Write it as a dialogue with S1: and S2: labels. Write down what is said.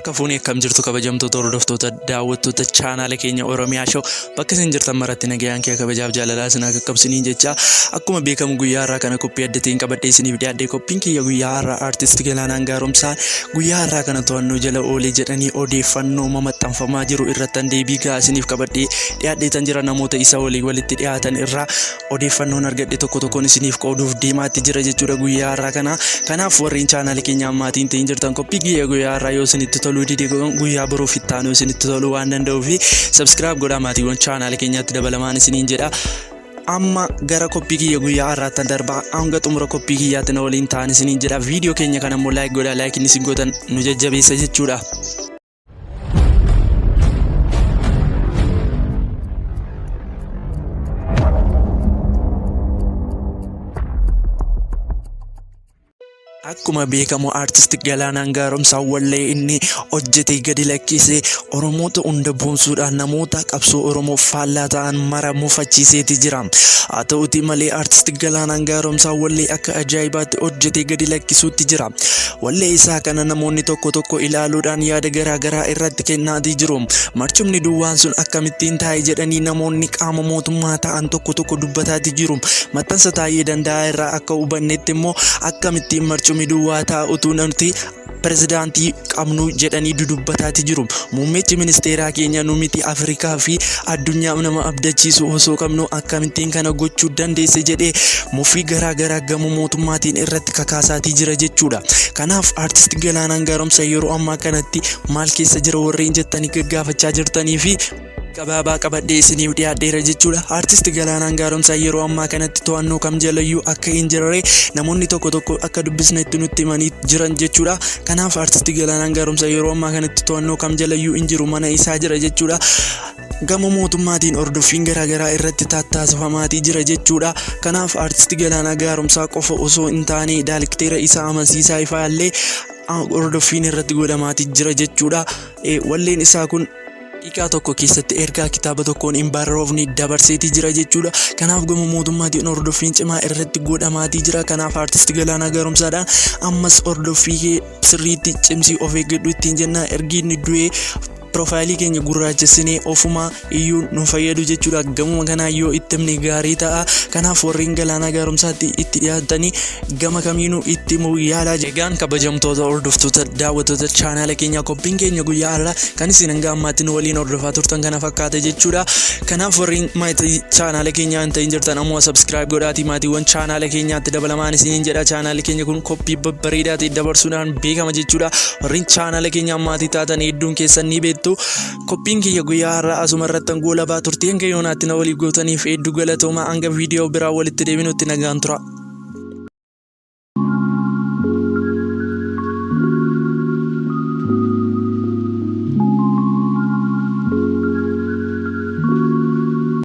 S1: Kafuuni akkam jirtu kabajamtoota hordoftoota daawwattoota chaanaala keenya Oromiyaa show bakka isin jirtan maratti nagayaan kee kabajaaf jaalalaa isin akka qabsiniin jecha akkuma beekamu guyyaa har'aa kana qophii addatiin qabadhee isiniif dhiyaadhee qophiin kiyya guyyaa har'aa artist Galaanaan Gaaromsaa guyyaa har'aa kana to'annoo jala oolee jedhanii odeeffannoo maxxanfamaa jiru irratti deebii gahaa isiniif qabadhee dhiyaadheetan jira namoota isa walitti dhiyaatan irraa odeeffannoon argadhe tokko tokkoon isiniif qooduuf deemaatti jira jechuudha guyyaa har'aa kana kanaaf warreen chaanaala keenya ammaatiin ta'in jirtan qophii kiyya guyyaa har'aa yoo isinitti toluu dide guyyaa biroo fittaanoo isinitti toluu waan danda'uuf subscribe godhaa maatiiwwan chaanaala keenyaatti dabalamaan isiniin jedha. Amma gara qophii kiyya guyyaa har'aatti darbaa hanga xumura qophii kiyyaatti na waliin ta'an isiniin jedha. Viidiyoo keenya kana immoo like godhaa, like isin gootan nu jajjabeessa jechuudha. Akkuma beekamu artist Galaanaan Gaaromsaa wallee inni hojjetee gadi lakkisee Oromoota hunda boonsuudhaan namoota qabsoo Oromoof faallaa ta'an mara mufachiiseeti jira. Haa ta'uuti malee artist Galaanaan Gaaromsaa wallee akka ajaa'ibaatti hojjetee gadi lakkisuutti jira. Wallee isaa kana namoonni tokko tokko ilaaluudhaan yaada garaa irratti kennaatii jiru. Marcumni duwwaan sun akkamittiin taa'e jedhanii namoonni qaama mootummaa ta'an tokko dubbataatii jiru. Maxxansa taa'ee danda'a irraa akka hubannetti immoo akkamittiin marcumni duwwaa taa'utu namti Pirezidaantii qabnu jedhanii dudubbataati jiru. Muummichi ministeeraa keenya nu miti Afrikaa fi addunyaa nama abdachiisu osoo qabnu akkamittiin kana gochuu dandeesse jedhee mufii garaa gama mootummaatiin irratti kakaasaatii jira jechuudha. Kanaaf artist Galaanaan Gaaromsaa yeroo ammaa kanatti maal keessa jira warreen jettanii gaggaafachaa jirtanii fi gabaabaa qabadhee isiniif dhiyaadheera jechuudha. Artist Galaanaan Gaaromsaa yeroo ammaa kanatti to'annoo kam jalayyuu akka hin jirre namoonni tokko akka dubbisnetti nutti himanii jiran jechuudha. Kanaaf artist Galaanaan Gaaromsaa yeroo ammaa kanatti to'annoo kam jalayyuu hin jiru, mana isaa jira jechuudha. Gama mootummaatiin hordoffiin garaa irratti taasifamaatii jira jechuudha. Kanaaf artist Galaanaan Gaaromsaa qofa osoo hin taane daayirekteera isaa amansiisaa ifaallee hordoffiin irratti godhamaatii jira jechuudha. Walleen isaa kun Ika tokko keessatti ergaa kitaaba tokkoon hin barroofne dabarseetii jira jechuudha. Kanaaf gama mootummaatiin hordoffiin cimaa irratti godhamaatii jira. Kanaaf artist Galaanaan Gaaromsaadhaan ammas hordoffii sirriitti cimsii of eeggadhu ittiin jenna. Ergi inni du'ee profaayilii keenya gurraachessinee ofuma iyyuu nu fayyadu jechuudha. Gamuma kanaa yoo itti himne gaarii ta'a. Kanaaf warreen Galaanaa Gaaromsaatti itti dhiyaatanii gama kamiinuu itti himuu yaalaa jegaan kabajamtoota hordoftoota daawwattoota chaanaala keenya qophiin keenya guyyaa har'aa kan isin hanga ammaatti nu waliin hordofaa turtan kana fakkaata jechuudha. Kanaaf warreen maatii chaanaala keenyaa hin ta'in jirtan ammoo subscribe godhaatii maatiiwwan chaanaala keenyaatti dabalamaan isiniin jedha. Chaanaali keenya kun qophii babbareedaa ta'e dabarsuudhaan beekama jechuudha. Warreen chaanaala keenyaa maatii taatan hedduun keessan ni beektu. Qophiin kiyya guyyaa har'aa asuma irratti goolabaa turte hanga yoonaatti na waliif gootaniif hedduu galatooma. Hanga viidiyoo biraa walitti deebinutti nagaan tura.